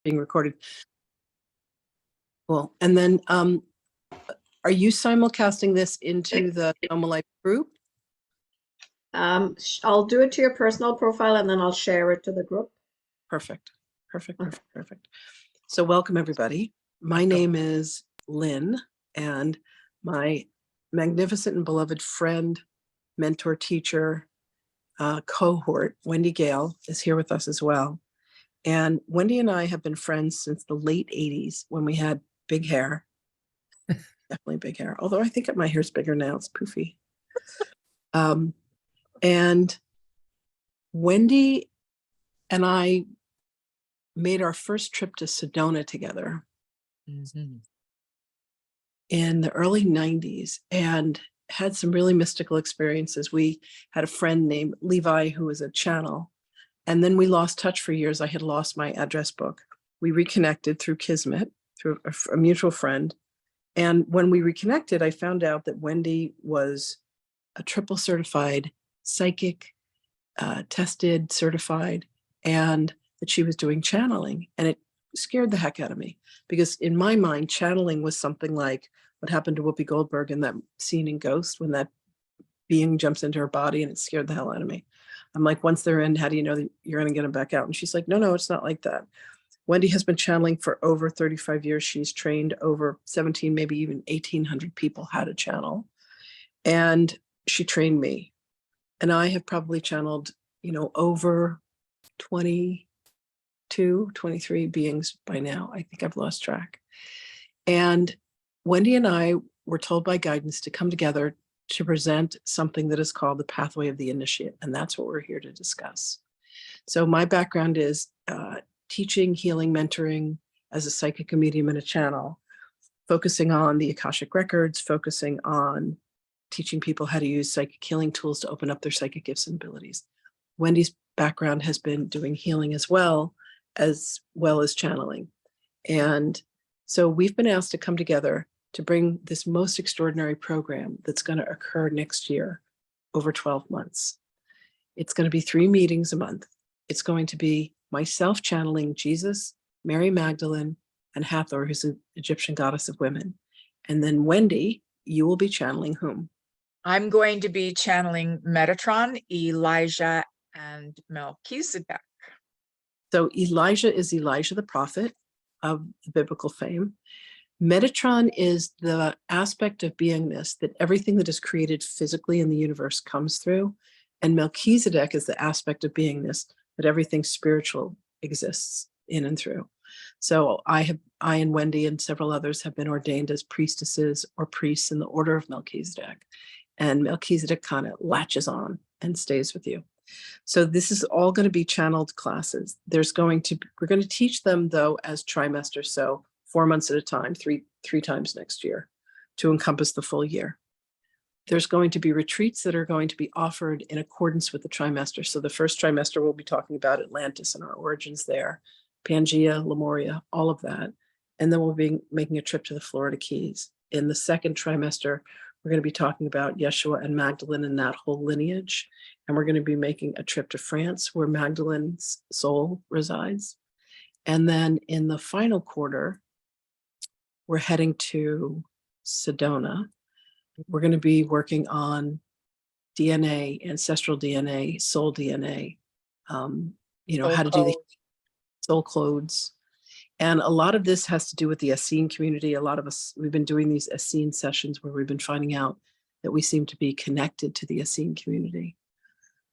being recorded. Cool. And then are you simulcasting this into the Soma Life group? I'll do it to your personal profile and then I'll share it to the group. Perfect. Perfect. So welcome everybody. My name is Lynn, and my magnificent and beloved friend, mentor, teacher, cohort, Wendy Gale, is here with us as well. And Wendy and I have been friends since the late 80s when we had big hair. Definitely big hair. Although I think my hair's bigger now, it's poofy. And Wendy and I made our first trip to Sedona together in the early 90s and had some really mystical experiences. We had a friend named Levi who was a channel, and then we lost touch for years. I had lost my address book. We reconnected through Kismet, through a mutual friend. And when we reconnected, I found out that Wendy was a triple certified psychic, tested, certified, and that she was doing channeling. And it scared the heck out of me because in my mind, channeling was something like what happened to Whoopi Goldberg in that scene in Ghost when that being jumps into her body, and it scared the hell out of me. I'm like, once they're in, how do you know that you're going to get them back out? And she's like, no, it's not like that. Wendy has been channeling for over 35 years. She's trained over 17, maybe even 1,800 people how to channel. And she trained me. And I have probably channeled, over 22, 23 beings by now. I think I've lost track. And Wendy and I were told by guidance to come together to present something that is called the Pathway of the Initiate. And that's what we're here to discuss. So my background is teaching, healing, mentoring as a psychic, a medium, and a channel, focusing on the Akashic records, focusing on teaching people how to use psychic healing tools to open up their psychic gifts and abilities. Wendy's background has been doing healing as well as channeling. And so we've been asked to come together to bring this most extraordinary program that's going to occur next year over 12 months. It's going to be 3 meetings a month. It's going to be myself channeling Jesus, Mary Magdalene, and Hathor, who's an Egyptian goddess of women. And then Wendy, you will be channeling whom? I'm going to be channeling Metatron, Elijah, and Melchizedek. So Elijah is Elijah the prophet of the biblical fame. Metatron is the aspect of beingness that everything that is created physically in the universe comes through. And Melchizedek is the aspect of beingness that everything spiritual exists in and through. So I and Wendy and several others have been ordained as priestesses or priests in the order of Melchizedek. And Melchizedek kind of latches on and stays with you. So this is all going to be channeled classes. We're going to teach them though as trimesters, so 4 months at a time, three times next year to encompass the full year. There's going to be retreats that are going to be offered in accordance with the trimester. So the first trimester, we'll be talking about Atlantis and our origins there, Pangea, Lemuria, all of that. And then we'll be making a trip to the Florida Keys. In the second trimester, we're going to be talking about Yeshua and Magdalene and that whole lineage. And we're going to be making a trip to France where Magdalene's soul resides. And then in the final quarter, we're heading to Sedona. We're going to be working on DNA, ancestral DNA, soul DNA, how to do the soul codes. And a lot of this has to do with the Essene community. A lot of us, we've been doing these Essene sessions where we've been finding out that we seem to be connected to the Essene community.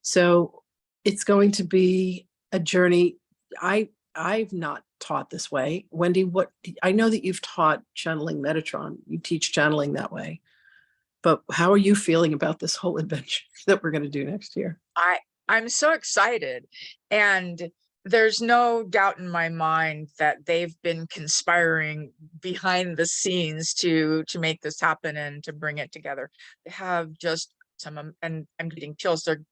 So it's going to be a journey. I've not taught this way. Wendy, I know that you've taught channeling Metatron. You teach channeling that way. But how are you feeling about this whole adventure that we're going to do next year? I'm so excited. And there's no doubt in my mind that they've been conspiring behind the scenes to make this happen and to bring it together. They have just and I'm getting chills. They're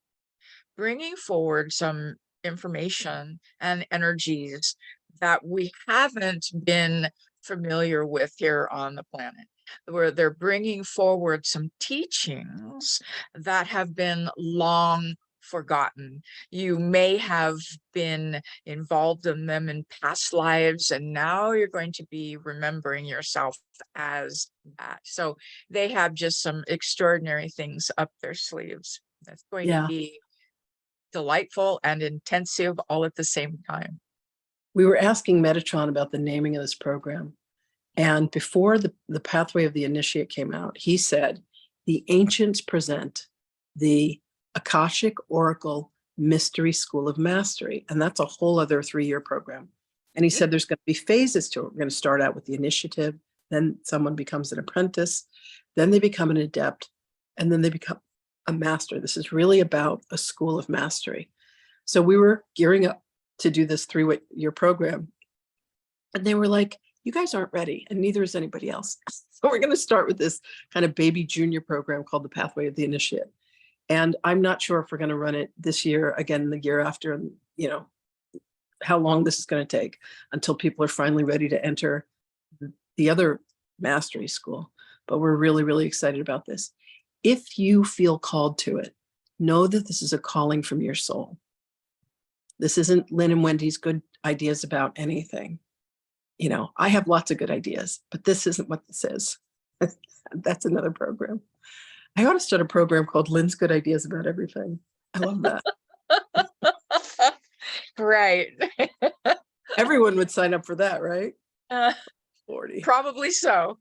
bringing forward some information and energies that we haven't been familiar with here on the planet, where they're bringing forward some teachings that have been long forgotten. You may have been involved in them in past lives, and now you're going to be remembering yourself as that. So they have just some extraordinary things up their sleeves. That's going to Yeah. be delightful and intensive all at the same time. We were asking Metatron about the naming of this program. And before the Pathway of the Initiate came out, he said, the ancients present the Akashic Oracle Mystery School of Mastery. And that's a whole other 3-year program. And he said there's going to be phases to it. We're going to start out with the initiative, then someone becomes an apprentice, then they become an adept, and then they become a master. This is really about a school of mastery. So we were gearing up to do this 3-year program. And they were like, you guys aren't ready, and neither is anybody else. So we're going to start with this kind of baby junior program called the Pathway of the Initiate. And I'm not sure if we're going to run it this year, again, the year after, and how long this is going to take until people are finally ready to enter the other mastery school. But we're really, really excited about this. If you feel called to it, know that this is a calling from your soul. This isn't Lynn and Wendy's good ideas about anything. I have lots of good ideas, but this isn't what this is. That's another program. I ought to start a program called Lynn's Good Ideas About Everything. I love that. Right. Everyone would sign up for that, right? 40. Probably so.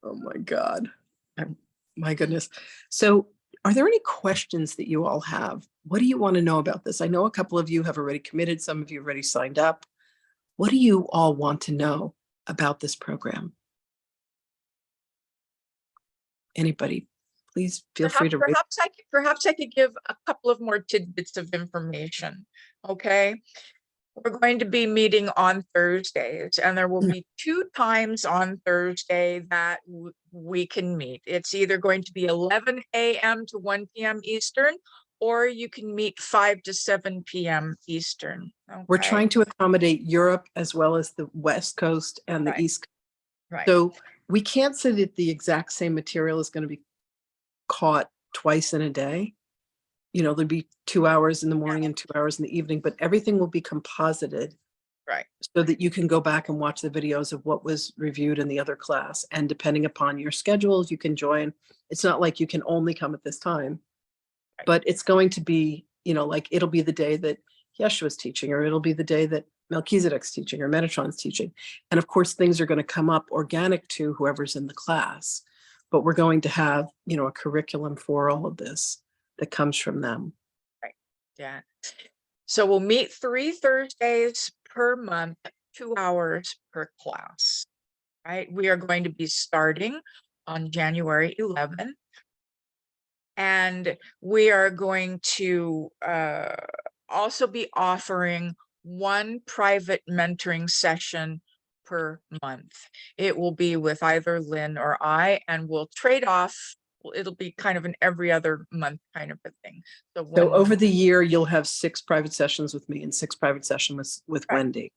Oh my God. My goodness. So are there any questions that you all have? What do you want to know about this? I know a couple of you have already committed. Some of you have already signed up. What do you all want to know about this program? Anybody, please feel free to raise. Perhaps I could give a couple of more tidbits of information. Okay. We're going to be meeting on Thursdays, and there will be 2 times on Thursday that we can meet. It's either going to be 11 a.m. to 1 p.m. Eastern, or you can meet 5 to 7 p.m. Eastern. We're okay? trying to accommodate Europe as well as the West Coast and the Right. East Coast. Right. So we can't say that the exact same material is going to be caught twice in a day. There'll be 2 hours in the morning and 2 hours in the evening, but everything will be composited. Right. So that you can go back and watch the videos of what was reviewed in the other class. And depending upon your schedules, you can join. It's not like you can only come at this time, Right. but it's going to be, like it'll be the day that Yeshua's teaching, or it'll be the day that Melchizedek's teaching, or Metatron's teaching. And of course, things are going to come up organic to whoever's in the class, but we're going to have, a curriculum for all of this that comes from them. Right. Yeah. So we'll meet 3 Thursdays per month, 2 hours per class. Right. We are going to be starting on January 11th. And we are going to also be offering 1 private mentoring session per month. It will be with either Lynn or I, and we'll trade off. It'll be kind of an every other month kind of a thing. So over the year, you'll have 6 private sessions with me and 6 private sessions with Right. Wendy.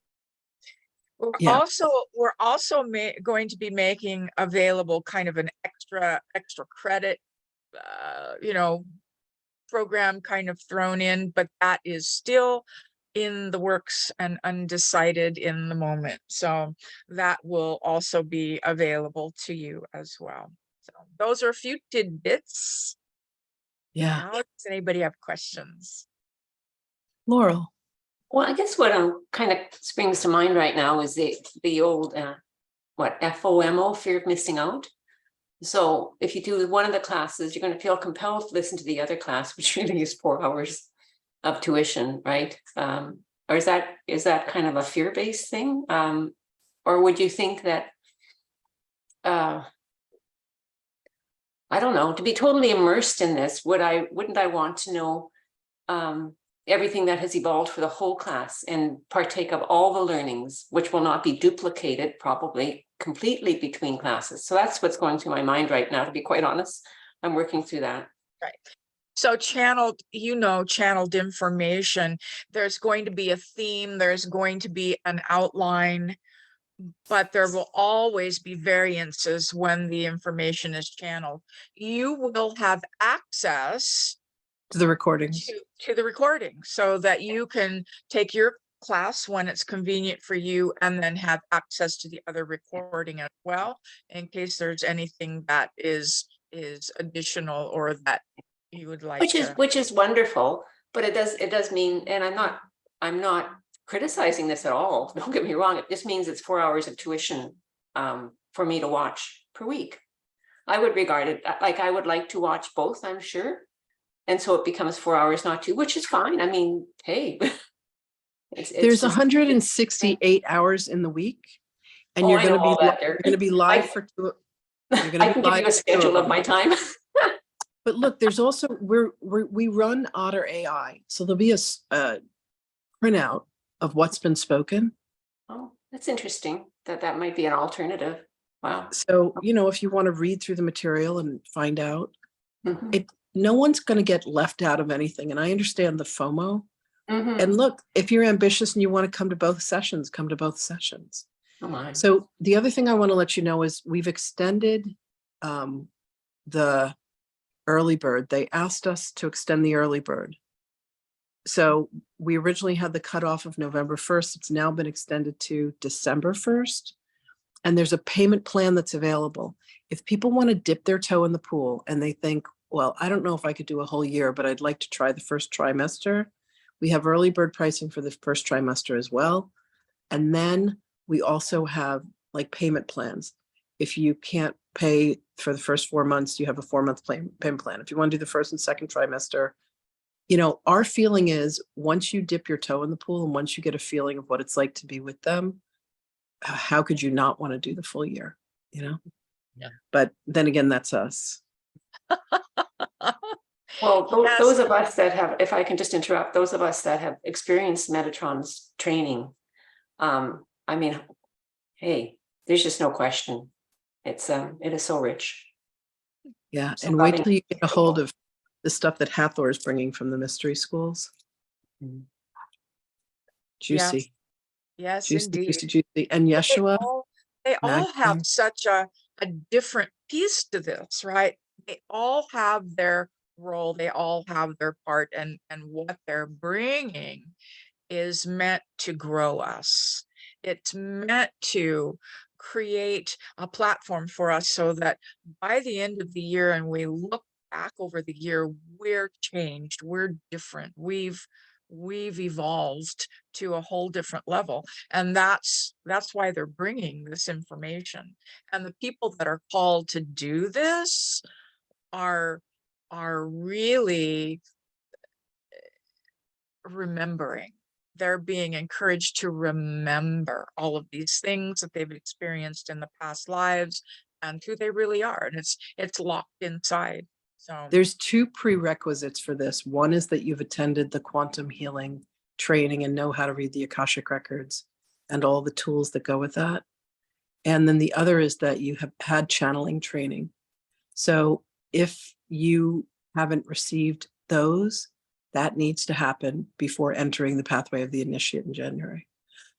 We're also going to be making available kind of an extra credit, program kind of thrown in, but that is still in the works and undecided in the moment. So that will also be available to you as well. So those are a few tidbits. Yeah. Now, does anybody have questions? Laurel. Well, I guess what kind of springs to mind right now is the old FOMO, fear of missing out. So if you do one of the classes, you're going to feel compelled to listen to the other class, which really is 4 hours of tuition, right? Or is that kind of a fear-based thing? Or would you think that I don't know, to be totally immersed in this, wouldn't I want to know everything that has evolved for the whole class and partake of all the learnings, which will not be duplicated probably completely between classes. So that's what's going through my mind right now, to be quite honest. I'm working through that. Right. So channeled information, there's going to be a theme, there's going to be an outline. but there will always be variances when the information is channeled. You will have access To the recordings. to the recording so that you can take your class when it's convenient for you and then have access to the other recording as well, in case there's anything that is additional or that you would like to. Which is wonderful, but it does mean, and I'm not criticizing this at all. Don't get me wrong. It just means it's 4 hours of tuition for me to watch per week. I would regard it like I would like to watch both, I'm sure. And so it becomes 4 hours, not 2, which is fine. I mean, hey. There's 168 hours in the week, and Oh, you're I going know to be all that, you're going to be live for 2. You're going I to can be give live you a for 2 schedule of them. my time. But look, there's also we run Otter AI, so there'll be a printout of what's been spoken. Oh, that's interesting. That might be an alternative. Wow. So if you want to read through the material and find out, Mhm. no one's going to get left out of anything. And I understand the FOMO. Mhm. And look, if you're ambitious and you want to come to both sessions, come to both sessions. Oh my. So the other thing I want to let you know is we've extended the early bird. They asked us to extend the early bird. So we originally had the cutoff of November 1st. It's now been extended to December 1st. And there's a payment plan that's available. If people want to dip their toe in the pool and they think, well, I don't know if I could do a whole year, but I'd like to try the first trimester, we have early bird pricing for the first trimester as well. And then we also have like payment plans. If you can't pay for the first 4 months, you have a 4-month payment plan. If you want to do the first and second trimester, our feeling is once you dip your toe in the pool and once you get a feeling of what it's like to be with them, how could you not want to do the full year, Yeah. But then again, that's us. Well, Yes. those of us that have, if I can just interrupt, those of us that have experienced Metatron's training, I mean, hey, there's just no question. It is so rich. Yeah. So And wait loving till you get a hold people. of the stuff that Hathor is bringing from the mystery schools. Mm. Juicy, Yes, juicy, indeed. juicy, juicy. And They Yeshua, all have Magdalene. such a different piece to this, right? They all have their role, they all have their part, and what they're bringing is meant to grow us. It's meant to create a platform for us so that by the end of the year and we look back over the year, we're changed, we're different, we've evolved to a whole different level. And that's why they're bringing this information. And the people that are called to do this are really remembering. They're being encouraged to remember all of these things that they've experienced in the past lives and who they really are. And it's locked inside. So There's 2 prerequisites for this. One is that you've attended the quantum healing training and know how to read the Akashic records and all the tools that go with that. And then the other is that you have had channeling training. So if you haven't received those, that needs to happen before entering the pathway of the initiate in January.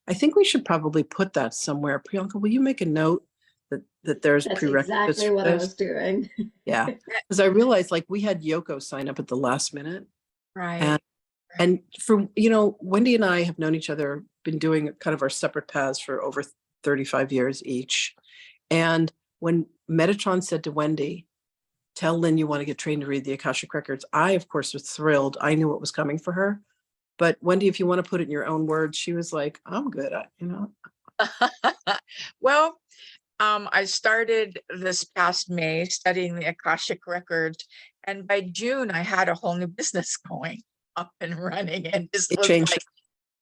I think we should probably put that somewhere. Priyanka, will you make a note that there's That's prerequisites exactly for what I this? was doing. Yeah, because I realized like we had Yoko sign up at the last minute. right. And for, Wendy and I have known each other, been doing kind of our separate paths for over 35 years each. And when Metatron said to Wendy, tell Lynn you want to get trained to read the Akashic records, I, of course, was thrilled. I knew what was coming for her. But Wendy, if you want to put it in your own words, she was like, I'm good. Well, I started this past May studying the Akashic records, and by June I had a whole new business going up and running, and this It was changed. like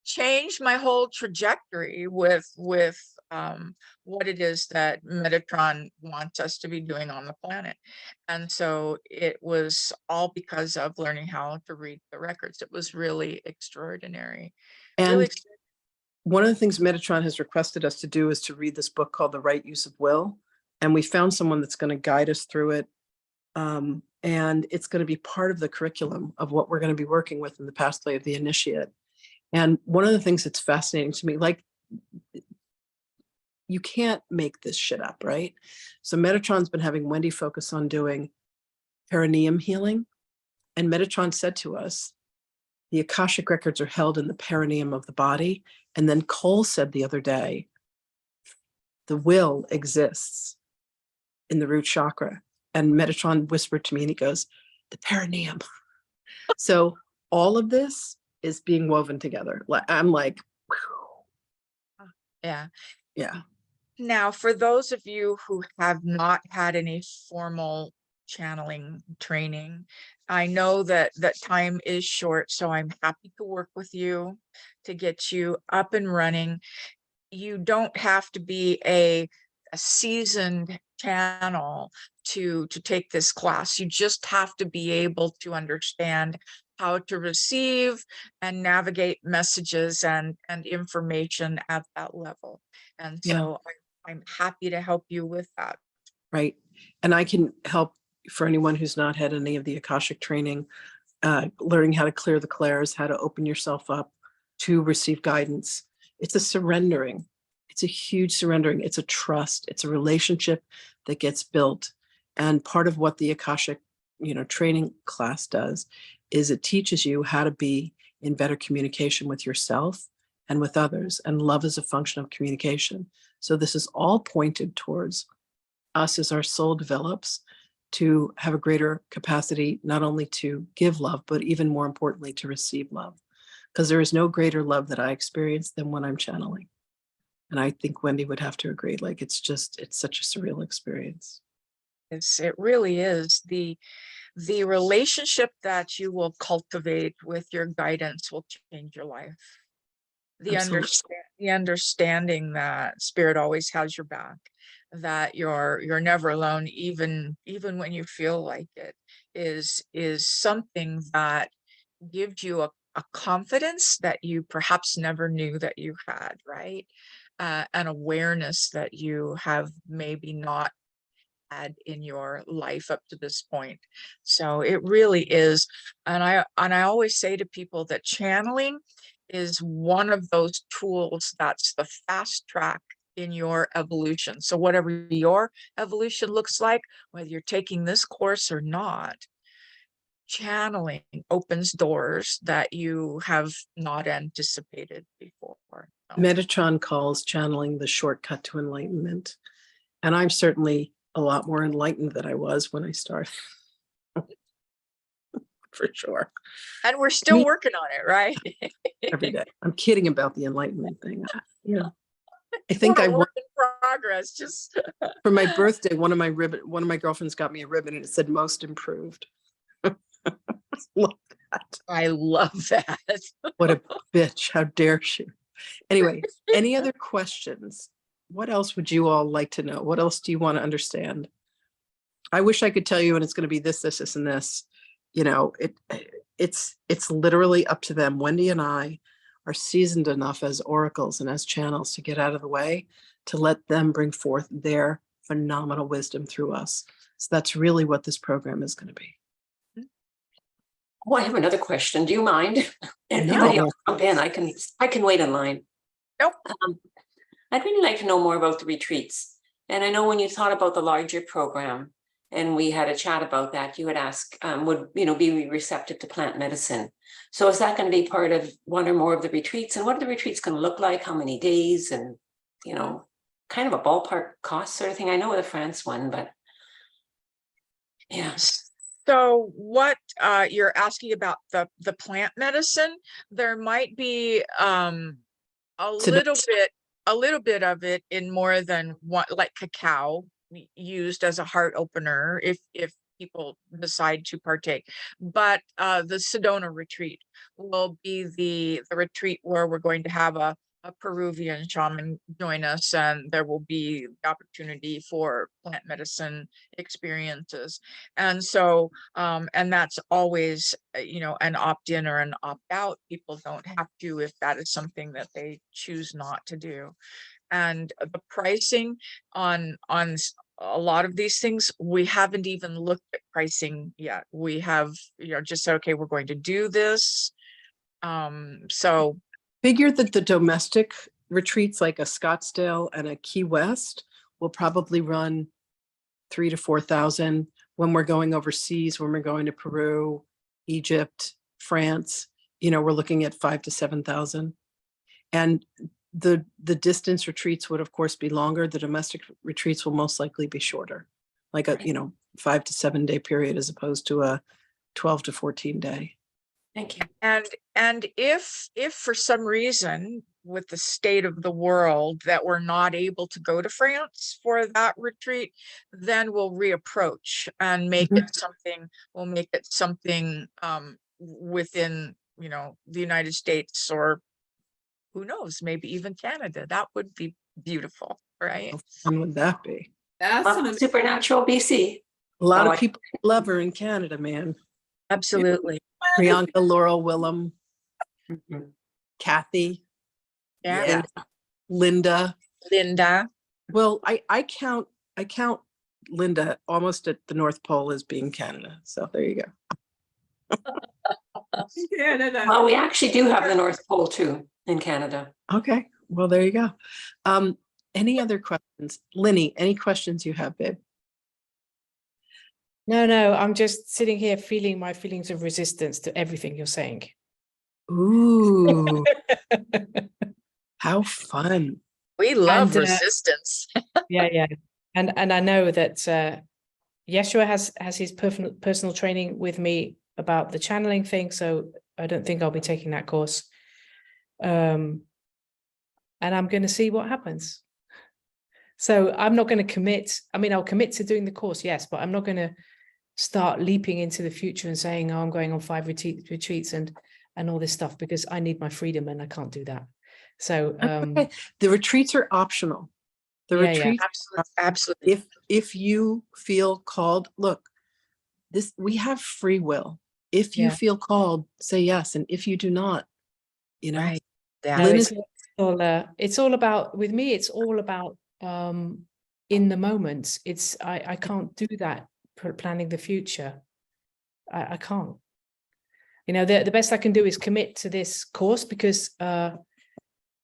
changed my whole trajectory with what it is that Metatron wants us to be doing on the planet. And so it was all because of learning how to read the records. It was really extraordinary. Really And one of the things Metatron has requested us to do is to read this book called The Right Use of Will. And we found someone that's going to guide us through it. And it's going to be part of the curriculum of what we're going to be working with in the pathway of the initiate. And one of the things that's fascinating to me, like you can't make this shit up, right? So Metatron's been having Wendy focus on doing perineum healing. And Metatron said to us, the Akashic records are held in the perineum of the body. And then Cole said the other day, the will exists in the root chakra. And Metatron whispered to me and he goes, the perineum. So all of this is being woven together. I'm like, whew. Yeah. Yeah. Now, for those of you who have not had any formal channeling training, I know that time is short, so I'm happy to work with you to get you up and running. You don't have to be a seasoned channel to take this class. You just have to be able to understand how to receive and navigate messages and information at that level. And Yeah. so I'm happy to help you with that. Right. And I can help for anyone who's not had any of the Akashic training, learning how to clear the clairs, how to open yourself up to receive guidance. It's a surrendering. It's a huge surrendering. It's a trust. It's a relationship that gets built. And part of what the Akashic, training class does is it teaches you how to be in better communication with yourself and with others. And love is a function of communication. So this is all pointed towards us as our soul develops to have a greater capacity, not only to give love, but even more importantly, to receive love. Because there is no greater love that I experience than when I'm channeling. And I think Wendy would have to agree. Like, it's such a surreal experience. It really is. The relationship that you will cultivate with your guidance will change your life. The understanding that spirit always has your back, that you're never alone, even when you feel like it, is something that gives you a confidence that you perhaps never knew that you had, right? An awareness that you have maybe not had in your life up to this point. So it really is. And I always say to people that channeling is one of those tools that's the fast track in your evolution. So whatever your evolution looks like, whether you're taking this course or not, channeling opens doors that you have not anticipated before. So. Metatron calls channeling the shortcut to enlightenment. And I'm certainly a lot more enlightened than I was when I started. For sure. And we're still working on it, right? Every day. I'm kidding about the enlightenment thing. I think I work in progress. Just for my birthday, one of my girlfriends got me a ribbon and it said most improved. Love that. I love that. What a bitch. How dare she? Anyway, any other questions? What else would you all like to know? What else do you want to understand? I wish I could tell you, and it's going to be this, and this. It's literally up to them. Wendy and I are seasoned enough as oracles and as channels to get out of the way, to let them bring forth their phenomenal wisdom through us. So that's really what this program is going to be. Oh, I have another question. Do you mind? No. Anybody else jump in? I can wait in line. Nope. I'd really like to know more about the retreats. And I know when you thought about the larger program and we had a chat about that, you had asked, would be receptive to plant medicine. So is that going to be part of one or more of the retreats? And what are the retreats going to look like? How many days? And, kind of a ballpark cost sort of thing. I know the France one, but yeah. So what you're asking about the plant medicine, there might be a little bit of it in more than one, like cacao used as a heart opener if people decide to partake. But the Sedona retreat will be the retreat where we're going to have a Peruvian shaman join us, and there will be the opportunity for plant medicine experiences. And so, and that's always, an opt-in or an opt-out. People don't have to if that is something that they choose not to do. And the pricing on a lot of these things, we haven't even looked at pricing yet. We have, just said, okay, we're going to do this. So Figure that the domestic retreats like a Scottsdale and a Key West will probably run 3,000 to 4,000. When we're going overseas, when we're going to Peru, Egypt, France, we're looking at 5,000 to 7,000. And the distance retreats would of course be longer. The domestic retreats will most likely be shorter, like a 5 to 7 day period as opposed to a 12 to 14 day. Thank you. And if for some reason with the state of the world that we're not able to go to France for that retreat, then we'll reapproach and make it something, within, the United States, or who knows, maybe even Canada. That would be beautiful, right? How fun would that be? Supernatural BC. A lot Oh, of people love her in Canada, man. Absolutely. Priyanka, Laurel, Willem, Mhm. Kathy, Yeah. Linda. Linda. Well, I count Linda almost at the North Pole as being Canada. So there you go. Well, we actually do have the North Pole too in Canada. Okay. Well, there you go. Any other questions? Linny, any questions you have, babe? No, I'm just sitting here feeling my feelings of resistance to everything you're saying. Ooh, how fun. We love And, resistance. Yeah. And I know that Yeshua has his personal training with me about the channeling thing, so I don't think I'll be taking that course. And I'm going to see what happens. So I'm not going to commit. I mean, I'll commit to doing the course, yes, but I'm not going to start leaping into the future and saying, oh, I'm going on 5 retreats and all this stuff, because I need my freedom and I can't do that. So Okay. The retreats are optional. The Yeah, retreats, Absolutely. if you feel called, look, we have free will. If you Yeah. feel called, say yes. And if you do not, Right. no, Yeah. it's all about, with me, it's all about in the moment. It's I can't do that planning the future. I can't. The best I can do is commit to this course because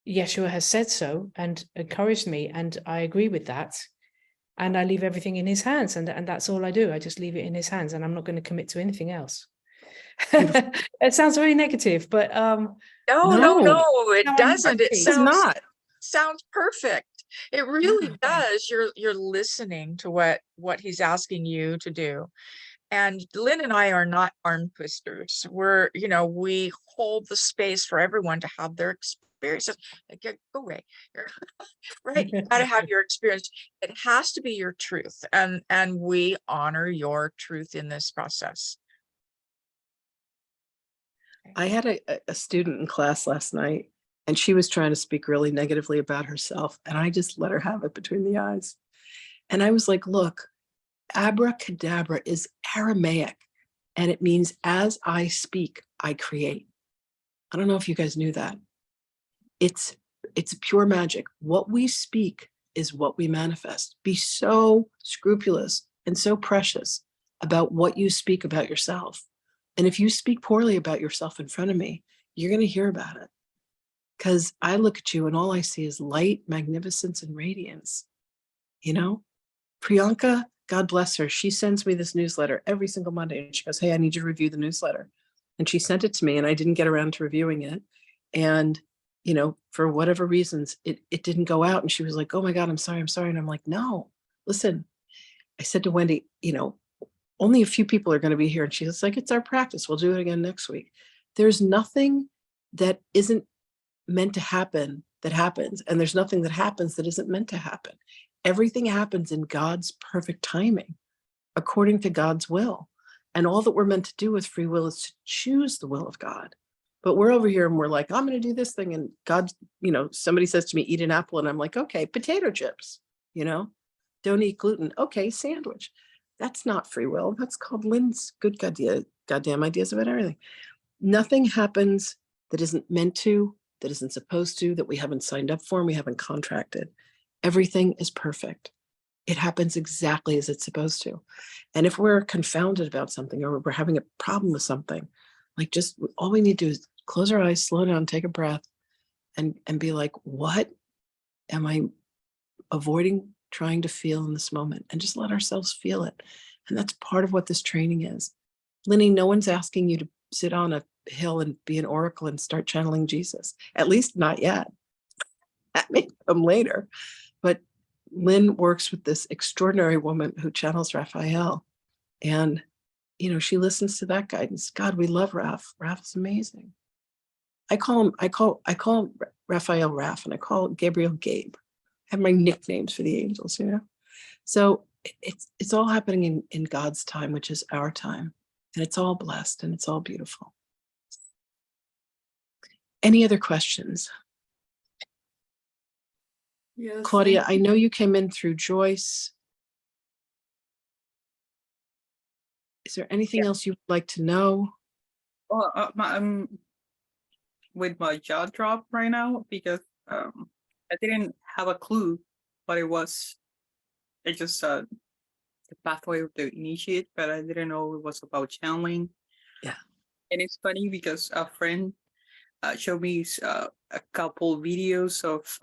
Yeshua has said so and encouraged me, and I agree with that. And I leave everything in his hands, and that's all I do. I just leave it in his hands, and I'm not going to commit to anything else. It sounds very negative, but No, No. it No, doesn't. It it's not. sounds perfect. It really does. You're listening to what he's asking you to do. And Lynn and I are not arm twisters. We hold the space for everyone to have their experiences. Go away. Right. You gotta have your experience. It has to be your truth. And we honor your truth in this process. I had a student in class last night, and she was trying to speak really negatively about herself, and I just let her have it between the eyes. And I was like, look, abracadabra is Aramaic, and it means as I speak, I create. I don't know if you guys knew that. It's pure magic. What we speak is what we manifest. Be so scrupulous and so precious about what you speak about yourself. And if you speak poorly about yourself in front of me, you're going to hear about it. Because I look at you and all I see is light, magnificence, and radiance. Priyanka, God bless her, she sends me this newsletter every single Monday. And she goes, hey, I need you to review the newsletter. And she sent it to me, and I didn't get around to reviewing it. And, for whatever reasons, it didn't go out. And she was like, oh my God, I'm sorry. And I'm like, no, listen, I said to Wendy, only a few people are going to be here. And she's like, it's our practice. We'll do it again next week. There's nothing that isn't meant to happen that happens. And there's nothing that happens that isn't meant to happen. Everything happens in God's perfect timing, according to God's will. And all that we're meant to do with free will is to choose the will of God. But we're over here and we're like, I'm going to do this thing. And God, somebody says to me, eat an apple. And I'm like, okay, potato chips, don't eat gluten. Okay, sandwich. That's not free will. That's called Lynn's good goddamn ideas about everything. Nothing happens that isn't meant to, that isn't supposed to, that we haven't signed up for and we haven't contracted. Everything is perfect. It happens exactly as it's supposed to. And if we're confounded about something or we're having a problem with something, like just all we need to do is close our eyes, slow down, take a breath, and be like, what am I avoiding trying to feel in this moment? And just let ourselves feel it. And that's part of what this training is. Linny, no one's asking you to sit on a hill and be an oracle and start channeling Jesus. At least not yet. That may come later. But Lynn works with this extraordinary woman who channels Raphael. And, you know, she listens to that guidance. God, we love Raph. Raph is amazing. I call Raphael Raph, and I call Gabriel Gabe. I have my nicknames for the angels, you know? So it's all happening in God's time, which is our time. And it's all blessed and it's all beautiful. Any other questions? Yes, Claudia, thank I know you came in through Joyce. Is there anything else you'd like to know? Well, I'm with my jaw drop right now because I didn't have a clue what it was. It just the pathway of the initiate, but I didn't know it was about channeling. Yeah. And it's funny because a friend showed me a couple videos of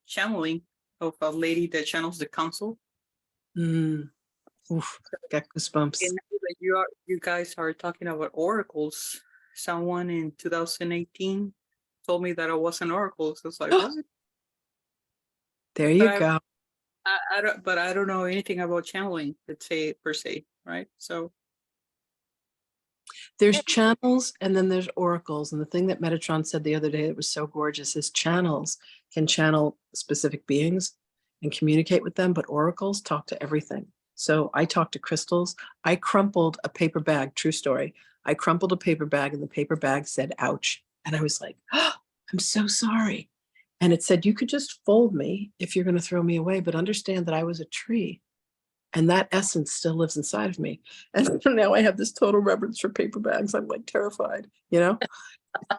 channeling of a lady that channels the council. Oof, got goosebumps. And now that you guys are talking about oracles, someone in 2018 told me that I was an oracle. So it's like, what? There you But go. I don't know anything about channeling, let's say, per se, right? So There's channels and then there's oracles. And the thing that Metatron said the other day that was so gorgeous is channels can channel specific beings and communicate with them, but oracles talk to everything. So I talked to crystals. I crumpled a paper bag, true story. I crumpled a paper bag and the paper bag said, ouch. And I was like, oh, I'm so sorry. And it said, you could just fold me if you're going to throw me away, but understand that I was a tree. And that essence still lives inside of me. And so now I have this total reverence for paper bags. I'm like terrified, you know,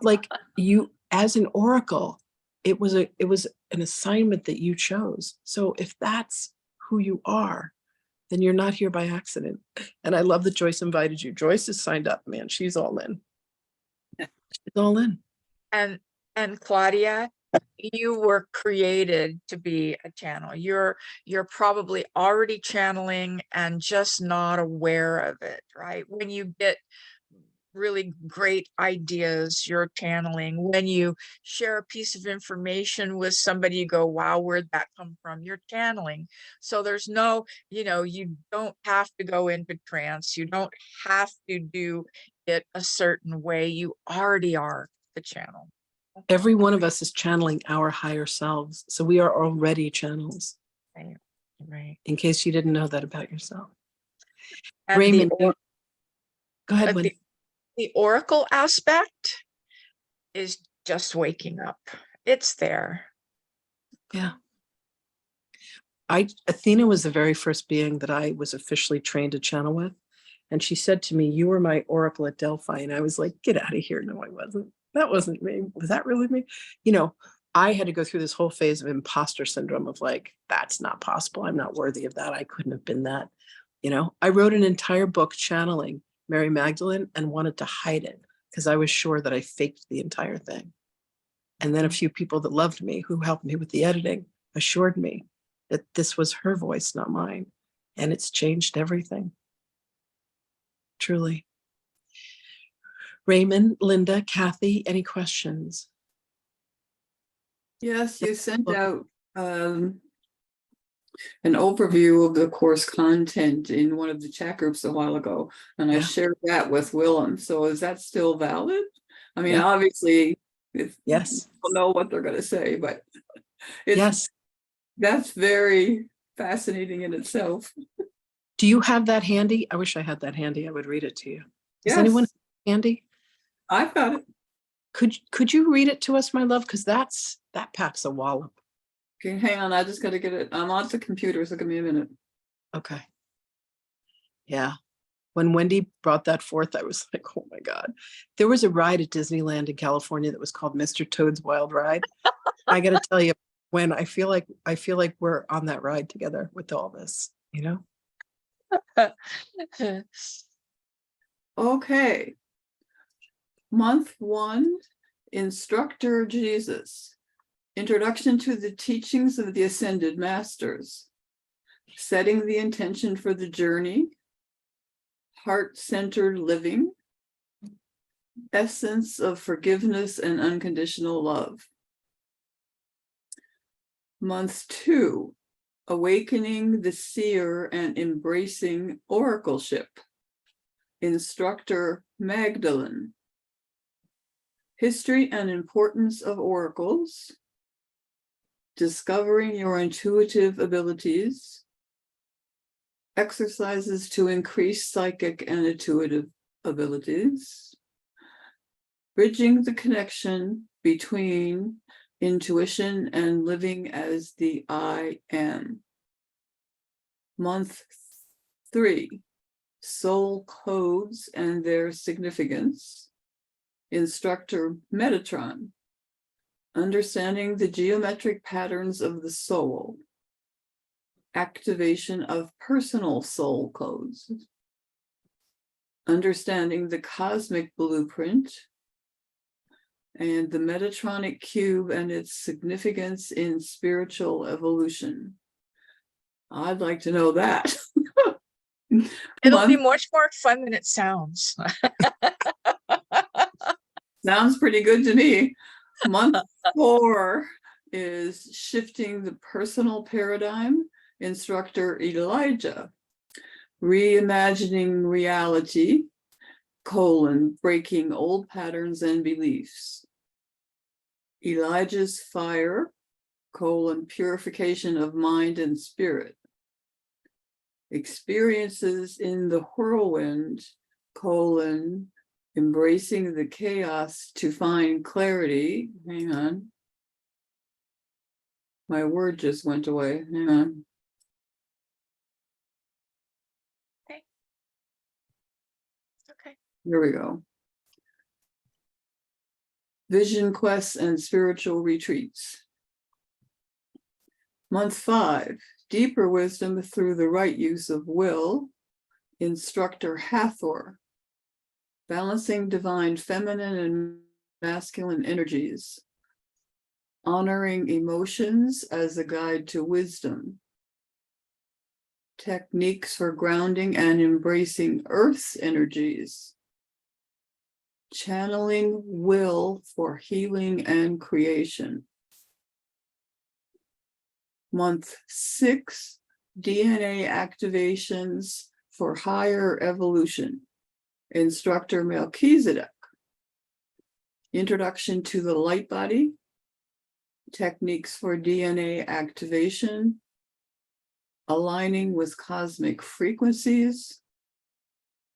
like you, as an oracle, it was an assignment that you chose. So if that's who you are, then you're not here by accident. And I love that Joyce invited you. Joyce is signed up, man. She's all in. She's all in. And Claudia, you were created to be a channel. You're probably already channeling and just not aware of it, right? When you get really great ideas, you're channeling. When you share a piece of information with somebody, you go, wow, where'd that come from? You're channeling. So there's no, you know, you don't have to go into trance. You don't have to do it a certain way. You already are the channel. Every one of us is channeling our higher selves. So we are already channels. Right. Right. In case you didn't know that about yourself. And Raymond, go ahead, Wendy. the oracle aspect is just waking up. It's there. Yeah. Athena was the very first being that I was officially trained to channel with. And she said to me, you were my oracle at Delphi. And I was like, get out of here. No, I wasn't. That wasn't me. Was that really me? You know, I had to go through this whole phase of imposter syndrome of like, that's not possible. I'm not worthy of that. I couldn't have been that. You know, I wrote an entire book channeling Mary Magdalene and wanted to hide it because I was sure that I faked the entire thing. And then a few people that loved me who helped me with the editing assured me that this was her voice, not mine. And it's changed everything. Truly. Raymond, Linda, Kathy, any questions? yes, you sent out an overview of the course content in one of the chat groups a while ago, and I Yeah. shared that with Willem. So is that still valid? I mean, Yeah. obviously, Yes. people know what they're going to say, but it's, Yes. that's very fascinating in itself. Do you have that handy? I wish I had that handy. I would read it to you. Does Yes. anyone have it handy? I've got it. Could you read it to us, my love? Because that packs a wallop. Okay, hang on. I just got to get it. I'm on the computer, so give me a minute. Okay. Yeah. When Wendy brought that forth, I was like, oh my God. There was a ride at Disneyland in California that was called Mr. Toad's Wild Ride. I got to tell you, when I feel like we're on that ride together with all this, you know? Okay. Month 1, Instructor Jesus. Introduction to the teachings of the Ascended Masters. Setting the intention for the journey. Heart-centered living. Essence of forgiveness and unconditional love. Month 2, awakening the seer and embracing oracleship. Instructor Magdalene. History and importance of oracles. Discovering your intuitive abilities. Exercises to increase psychic and intuitive abilities. Bridging the connection between intuition and living as the I am. Month 3, soul codes and their significance. Instructor Metatron, understanding the geometric patterns of the soul. Activation of personal soul codes. Understanding the cosmic blueprint. And the Metatronic cube and its significance in spiritual evolution. I'd like to know that. It'll be much more fun than it sounds. Sounds pretty good to me. Month 4 is shifting the personal paradigm. Instructor Elijah. Reimagining reality. Breaking old patterns and beliefs. Elijah's fire, purification of mind and spirit. Experiences in the whirlwind, embracing the chaos to find clarity. Hang on. My word just went away. Hang on. Okay. Here we go. Vision quests and spiritual retreats. Month 5, deeper wisdom through the right use of will. Instructor Hathor, balancing divine feminine and masculine energies. Honoring emotions as a guide to wisdom. Techniques for grounding and embracing Earth's energies. Channeling will for healing and creation. Month 6, DNA activations for higher evolution. Instructor Melchizedek. Introduction to the light body. Techniques for DNA activation. Aligning with cosmic frequencies.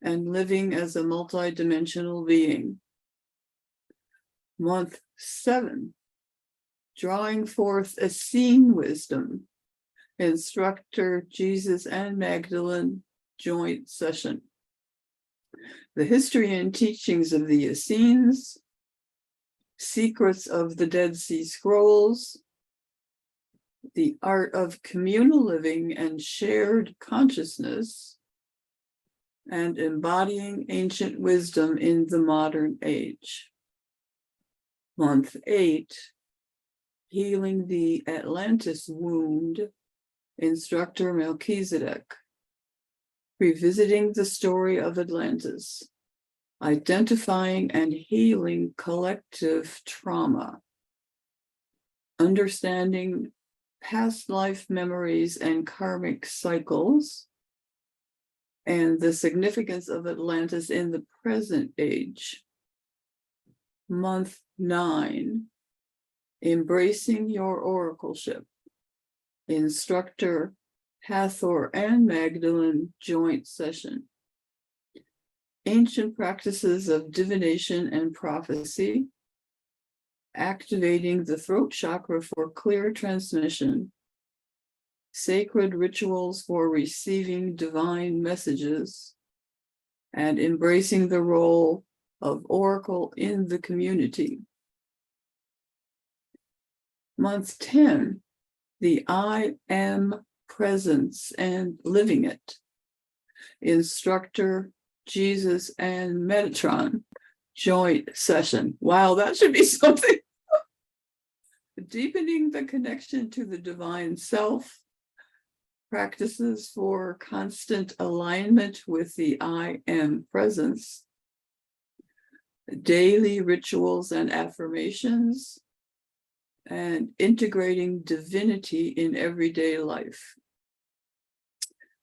And living as a multidimensional being. Month 7, drawing forth Essene wisdom. Instructor Jesus and Magdalene joint session. The history and teachings of the Essenes. Secrets of the Dead Sea Scrolls. The art of communal living and shared consciousness. And embodying ancient wisdom in the modern age. Month 8, healing the Atlantis wound. Instructor Melchizedek. Revisiting the story of Atlantis. Identifying and healing collective trauma. Understanding past life memories and karmic cycles. And the significance of Atlantis in the present age. Month 9, embracing your oracleship. Instructor Hathor and Magdalene joint session. Ancient practices of divination and prophecy. Activating the throat chakra for clear transmission. Sacred rituals for receiving divine messages, and embracing the role of oracle in the community. Month 10, the I am presence and living it. Instructor Jesus and Metatron joint session. Wow, that should be something. deepening the connection to the divine self, practices for constant alignment with the I am presence, daily rituals and affirmations, and integrating divinity in everyday life.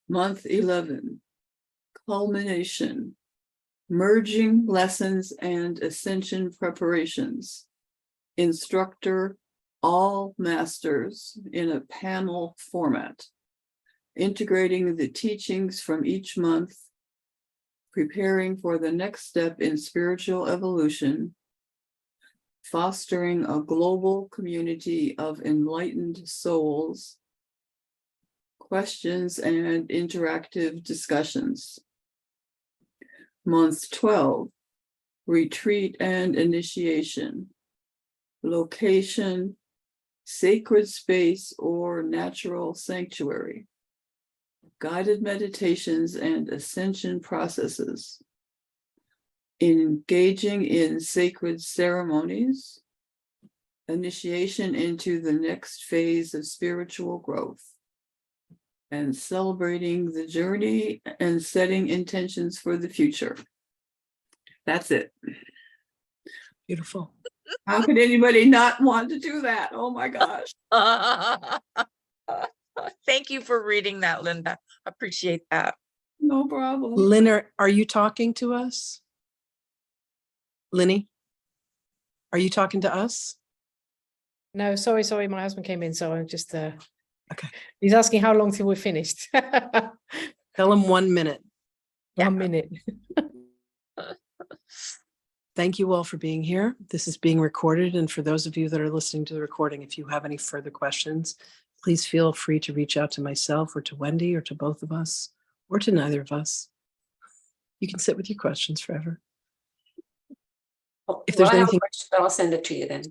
Month 11, culmination, merging lessons and ascension preparations. Instructor, all masters in a panel format, integrating the teachings from each month, preparing for the next step in spiritual evolution, fostering a global community of enlightened souls, questions and interactive discussions. Month 12, retreat and initiation, location, sacred space or natural sanctuary, guided meditations and ascension processes, engaging in sacred ceremonies, initiation into the next phase of spiritual growth, and celebrating the journey and setting intentions for the future. That's it. Beautiful. How could anybody not want to do that? Oh my gosh. Thank you for reading that, Linda. Appreciate that. No problem. Lynn, are you talking to us? Linny, are you talking to us? No, sorry, my husband came in, so I'm just Okay. He's asking how long till we're finished. Tell him 1 minute. 1 minute. Thank you all for being here. This is being recorded. And for those of you that are listening to the recording, if you have any further questions, please feel free to reach out to myself or to Wendy or to both of us or to neither of us. You can sit with your questions forever. If there's Well, I have a anything- question, but I'll send it to you then.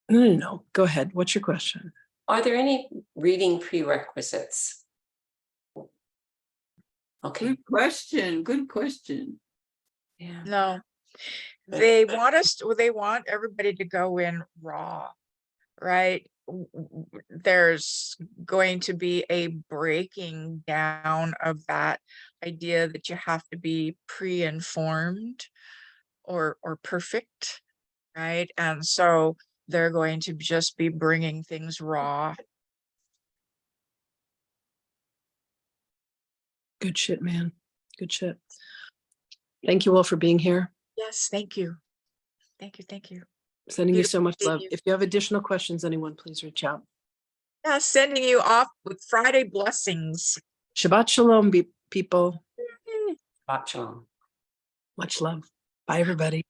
No. Go ahead. What's your question? Are there any reading prerequisites? Okay, Good question. Good question. yeah. No, they want everybody to go in raw, right? There's going to be a breaking down of that idea that you have to be pre-informed or perfect, right? And so they're going to just be bringing things raw. Good shit, man. Good shit. Thank you all for being here. Yes, thank you. Thank you, thank you. Sending you so Beautiful much seeing love. you. If you have additional questions, anyone, please reach out. Yeah, sending you off with Friday blessings. Shabbat shalom, people. Shabbat shalom. Much love. Bye, everybody.